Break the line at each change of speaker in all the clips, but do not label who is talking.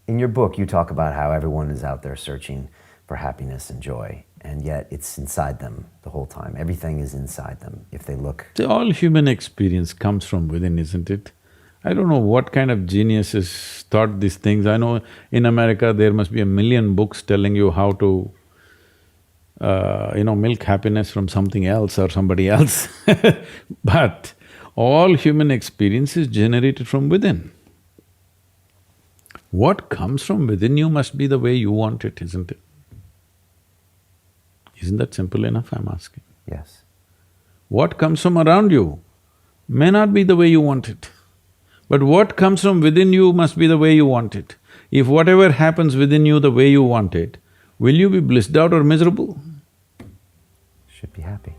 In your book, you talk about how everyone is out there searching for happiness and joy, and yet it's inside them the whole time. Everything is inside them if they look.
See, all human experience comes from within, isn't it? I don't know what kind of geniuses thought these things. I know in America there must be a million books telling you how to, milk happiness from something else or somebody else but all human experience is generated from within. What comes from within you must be the way you want it, isn't it? Isn't that simple enough, I'm asking?
Yes.
What comes from around you may not be the way you want it, but what comes from within you must be the way you want it. If whatever happens within you the way you want it, will you be blissed out or miserable?
Should be happy.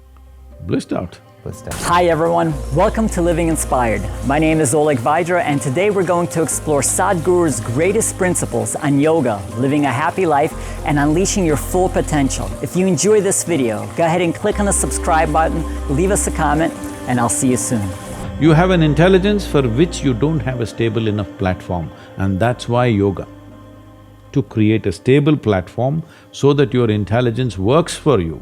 Blissed out.
Blissed out.
Hi everyone, welcome to Living Inspired. My name is Oleg Vaidra and today we're going to explore Sadhguru's greatest principles on yoga, living a happy life, and unleashing your full potential. If you enjoy this video, go ahead and click on the subscribe button, leave us a comment, and I'll see you soon.
You have an intelligence for which you don't have a stable enough platform, and that's why yoga. To create a stable platform so that your intelligence works for you.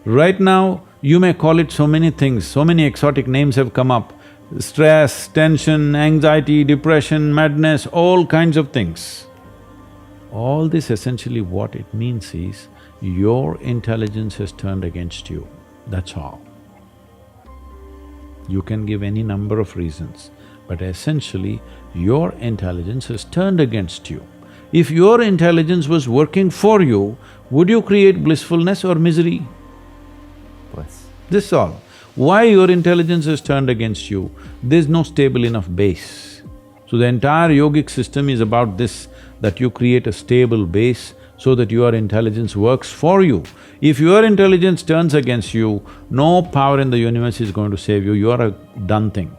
Right now, you may call it so many things, so many exotic names have come up. Stress, tension, anxiety, depression, madness, all kinds of things. All this essentially what it means is, your intelligence has turned against you, that's all. You can give any number of reasons, but essentially, your intelligence has turned against you. If your intelligence was working for you, would you create blissfulness or misery?
Bliss.
This is all. Why your intelligence has turned against you? There's no stable enough base. So the entire yogic system is about this, that you create a stable base so that your intelligence works for you. If your intelligence turns against you, no power in the universe is going to save you, you are a done thing.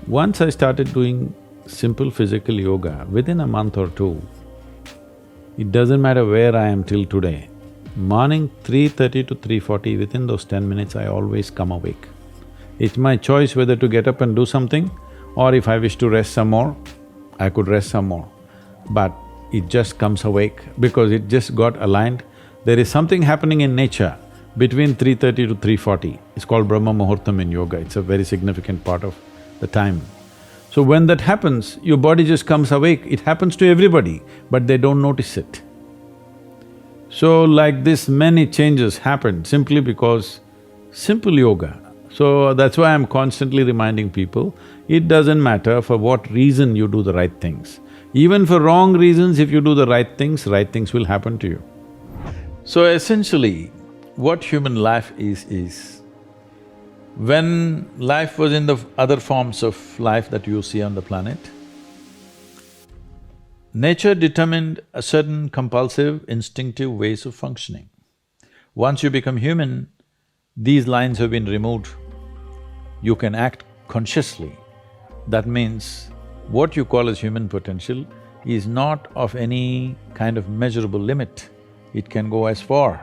Once I started doing simple physical yoga, within a month or two, it doesn't matter where I am till today, morning 3:30 to 3:40, within those 10 minutes I always come awake. It's my choice whether to get up and do something, or if I wish to rest some more, I could rest some more. But it just comes awake because it just got aligned. There is something happening in nature between 3:30 to 3:40. It's called Brahma Muhurtam in yoga, it's a very significant part of the time. So when that happens, your body just comes awake. It happens to everybody, but they don't notice it. So like this, many changes happened simply because simple yoga. So that's why I'm constantly reminding people, it doesn't matter for what reason you do the right things. Even for wrong reasons, if you do the right things will happen to you. So essentially, what human life is when life was in the other forms of life that you see on the planet, nature determined a certain compulsive, instinctive ways of functioning. Once you become human, these lines have been removed. You can act consciously. That means what you call as human potential is not of any kind of measurable limit. It can go as far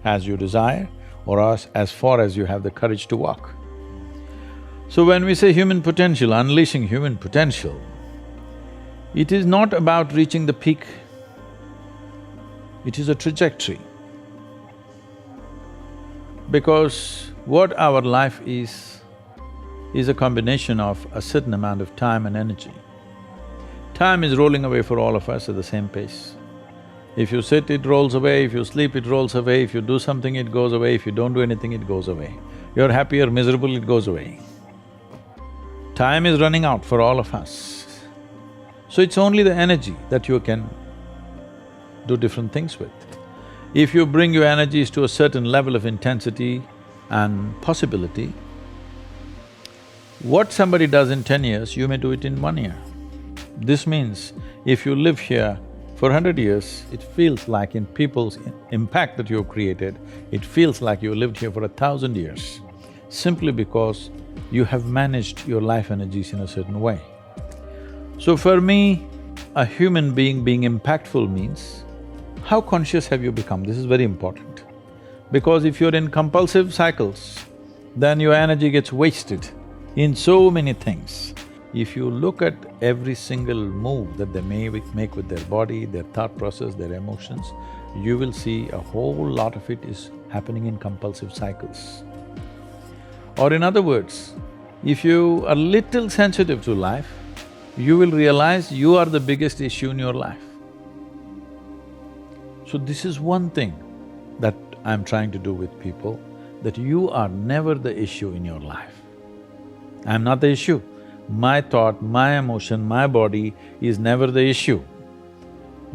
as you desire or as far as you have the courage to walk. So when we say human potential, unleashing human potential, it is not about reaching the peak, it is a trajectory. Because what our life is a combination of a certain amount of time and energy. Time is rolling away for all of us at the same pace. If you sit, it rolls away, if you sleep, it rolls away, if you do something, it goes away, if you don't do anything, it goes away. You're happy or miserable, it goes away. Time is running out for all of us. So it's only the energy that you can do different things with. If you bring your energies to a certain level of intensity and possibility, what somebody does in 10 years, you may do it in 1 year. This means if you live here for 100 years, it feels like in people's impact that you've created, it feels like you lived here for 1,000 years, simply because you have managed your life energies in a certain way. So for me, a human being impactful means, how conscious have you become? This is very important. Because if you're in compulsive cycles, then your energy gets wasted in so many things. If you look at every single move that they may make with their body, their thought process, their emotions, you will see a whole lot of it is happening in compulsive cycles. Or in other words, if you are little sensitive to life, you will realize you are the biggest issue in your life. So this is one thing that I'm trying to do with people, that you are never the issue in your life. I'm not the issue. My thought, my emotion, my body is never the issue.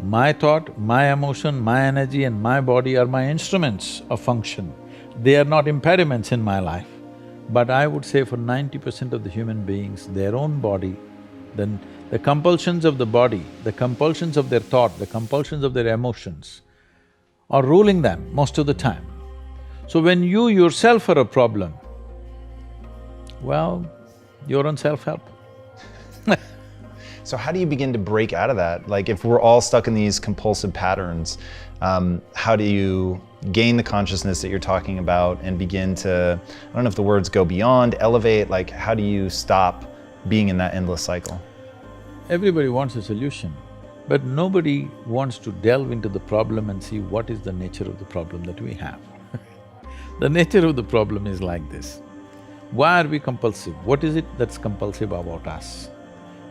My thought, my emotion, my energy and my body are my instruments of function. They are not impediments in my life. But I would say for 90% of the human beings, their own body, then the compulsions of the body, the compulsions of their thought, the compulsions of their emotions are ruling them most of the time. So when you yourself are a problem, well, you're on self-help.
So how do you begin to break out of that? Like if we're all stuck in these compulsive patterns, how do you gain the consciousness that you're talking about and begin to, I don't know if the words go beyond, elevate, like how do you stop being in that endless cycle?
Everybody wants a solution, but nobody wants to delve into the problem and see what is the nature of the problem that we have. The nature of the problem is like this. Why are we compulsive? What is it that's compulsive about us?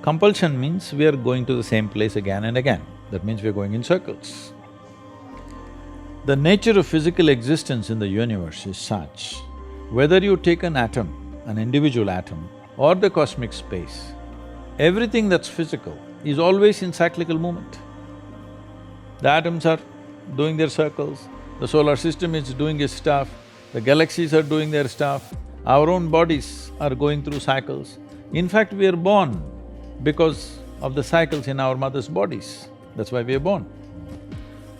Compulsion means we are going to the same place again and again. That means we are going in circles. The nature of physical existence in the universe is such, whether you take an atom, an individual atom, or the cosmic space, everything that's physical is always in cyclical movement. The atoms are doing their circles, the solar system is doing its stuff, the galaxies are doing their stuff, our own bodies are going through cycles. In fact, we are born because of the cycles in our mother's bodies, that's why we are born.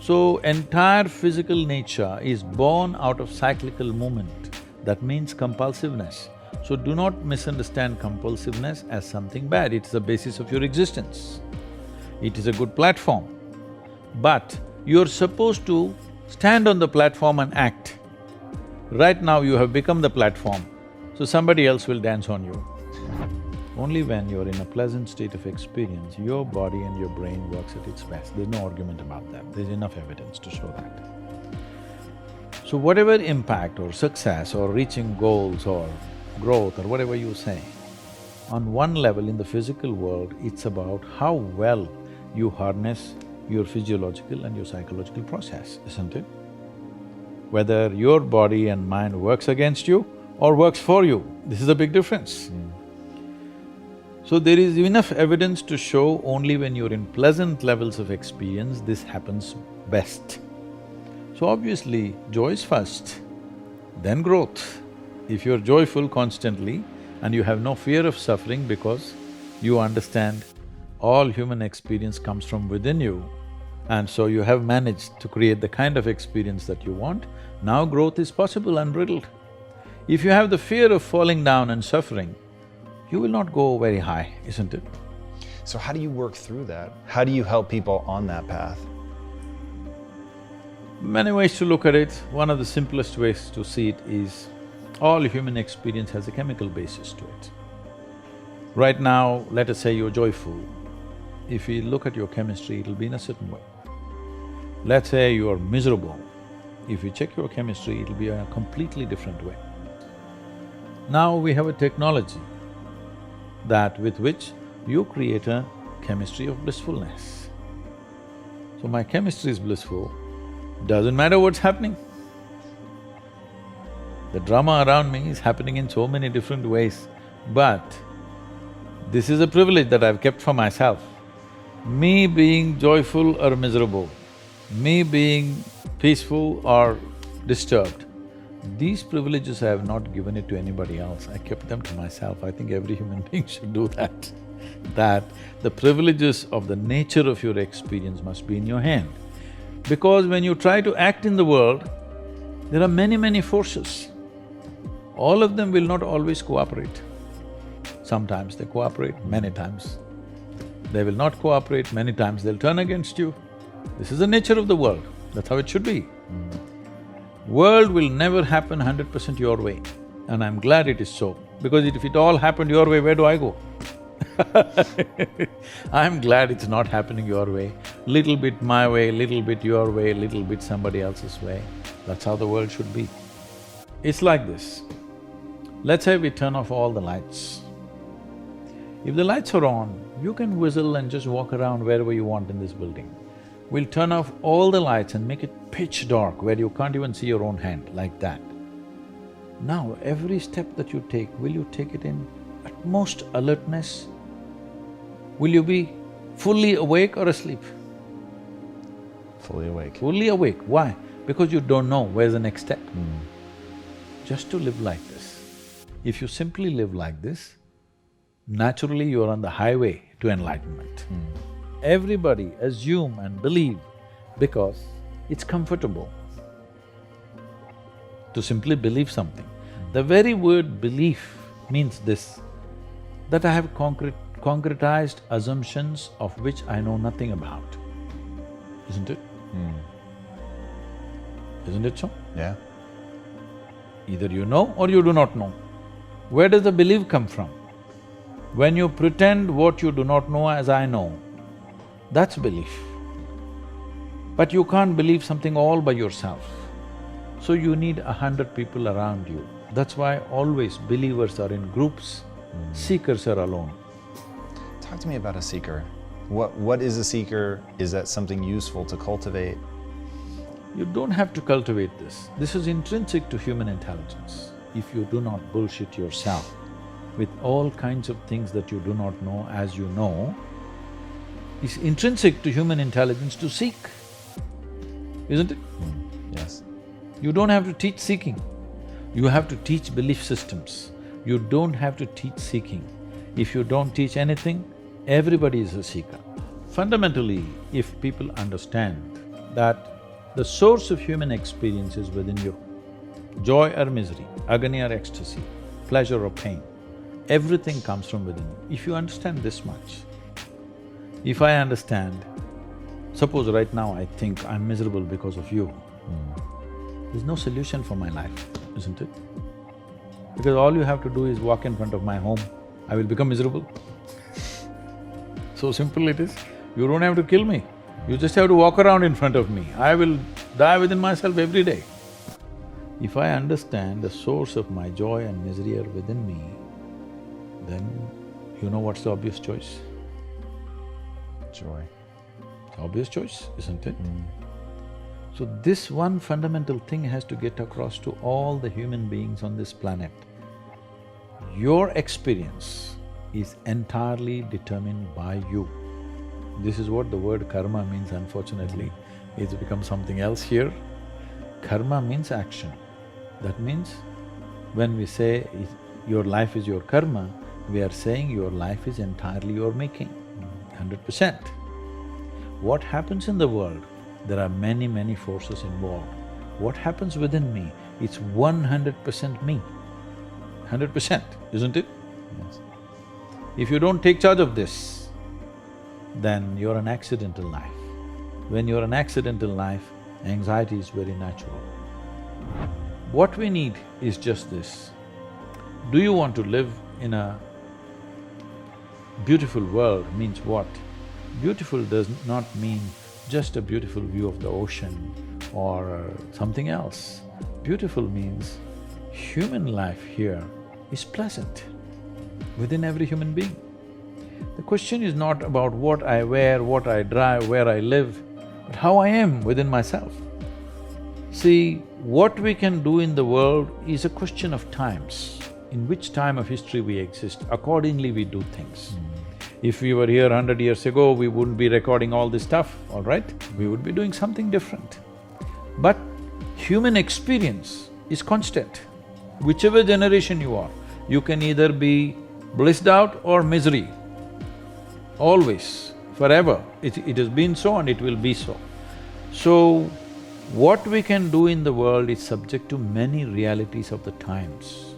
So, entire physical nature is born out of cyclical movement, that means compulsiveness. So do not misunderstand compulsiveness as something bad, it's the basis of your existence. It is a good platform, but you're supposed to stand on the platform and act. Right now you have become the platform, so somebody else will dance on you. Only when you're in a pleasant state of experience, your body and your brain works at its best. There's no argument about that, there's enough evidence to show that. So whatever impact or success or reaching goals or growth or whatever you say, on one level in the physical world, it's about how well you harness your physiological and your psychological process, isn't it? Whether your body and mind works against you or works for you, this is a big difference. So there is enough evidence to show only when you're in pleasant levels of experience, this happens best. So obviously, joy is first, then growth. If you're joyful constantly and you have no fear of suffering because you understand all human experience comes from within you, and so you have managed to create the kind of experience that you want, now growth is possible unbridled. If you have the fear of falling down and suffering, you will not go very high, isn't it?
So how do you work through that? How do you help people on that path?
Many ways to look at it. One of the simplest ways to see it is all human experience has a chemical basis to it. Right now, let us say you're joyful. If we look at your chemistry, it'll be in a certain way. Let's say you're miserable. If you check your chemistry, it'll be a completely different way. Now we have a technology that with which you create a chemistry of blissfulness. So my chemistry is blissful, doesn't matter what's happening. The drama around me is happening in so many different ways, but this is a privilege that I've kept for myself. Me being joyful or miserable, me being peaceful or disturbed, these privileges I have not given it to anybody else, I kept them to myself. I think every human being should do that. That the privileges of the nature of your experience must be in your hand. Because when you try to act in the world, there are many forces. All of them will not always cooperate. Sometimes they cooperate, many times they will not cooperate, many times they'll turn against you. This is the nature of the world, that's how it should be. World will never happen 100% your way, and I'm glad it is so, because if it all happened your way, where do I go? I'm glad it's not happening your way. Little bit my way, little bit your way, little bit somebody else's way. That's how the world should be. It's like this. Let's say we turn off all the lights. If the lights are on, you can whistle and just walk around wherever you want in this building. We'll turn off all the lights and make it pitch dark where you can't even see your own hand, like that. Now, every step that you take, will you take it in utmost alertness? Will you be fully awake or asleep?
Fully awake.
Fully awake. Why? Because you don't know where's the next step. Just to live like this. If you simply live like this, naturally you're on the highway to enlightenment. Everybody assume and believe because it's comfortable to simply believe something. The very word belief means this, that I have concretized assumptions of which I know nothing about, isn't it? Isn't it so?
Yeah.
Either you know or you do not know. Where does the belief come from? When you pretend what you do not know as I know, that's belief. But you can't believe something all by yourself. So you need 100 people around you. That's why always believers are in groups, seekers are alone.
Talk to me about a seeker. What is a seeker? Is that something useful to cultivate?
You don't have to cultivate this. This is intrinsic to human intelligence. If you do not bullshit yourself with all kinds of things that you do not know as you know, it's intrinsic to human intelligence to seek, isn't it?
Yes.
You don't have to teach seeking. You have to teach belief systems. You don't have to teach seeking. If you don't teach anything, everybody is a seeker. Fundamentally, if people understand that the source of human experience is within you, joy or misery, agony or ecstasy, pleasure or pain, everything comes from within you. If you understand this much, if I understand, suppose right now I think I'm miserable because of you, there's no solution for my life, isn't it? Because all you have to do is walk in front of my home, I will become miserable. So simple it is. You don't have to kill me, you just have to walk around in front of me. I will die within myself every day. If I understand the source of my joy and misery are within me, then you know what's the obvious choice?
Joy.
Obvious choice, isn't it? So this one fundamental thing has to get across to all the human beings on this planet. Your experience is entirely determined by you. This is what the word karma means, unfortunately. It's become something else here. Karma means action. That means when we say your life is your karma, we are saying your life is entirely your making, 100%. What happens in the world, there are many, many forces involved. What happens within me, it's 100% me, 100%, isn't it?
Yes.
If you don't take charge of this, then you're an accidental life. When you're an accidental life, anxiety is very natural. What we need is just this. Do you want to live in a beautiful world means what? Beautiful does not mean just a beautiful view of the ocean or something else. Beautiful means human life here is pleasant within every human being. The question is not about what I wear, what I drive, where I live, but how I am within myself. See, what we can do in the world is a question of times. In which time of history we exist, accordingly we do things. If we were here 100 years ago, we wouldn't be recording all this stuff, all right? We would be doing something different. But human experience is constant. Whichever generation you are, you can either be blissed out or misery. Always, forever. It has been so and it will be so. So, what we can do in the world is subject to many realities of the times.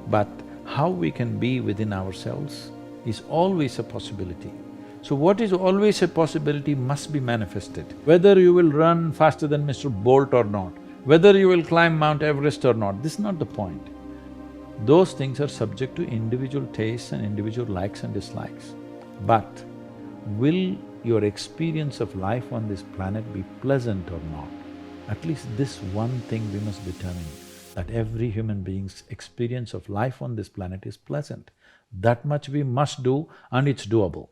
But how we can be within ourselves is always a possibility. So what is always a possibility must be manifested. Whether you will run faster than Mr. Bolt or not, whether you will climb Mount Everest or not, this is not the point. those things are subject to individual tastes and individual likes and dislikes. But will your experience of life on this planet be pleasant or not? At least this one thing we must determine, that every human being's experience of life on this planet is pleasant. That much we must do, and it's doable.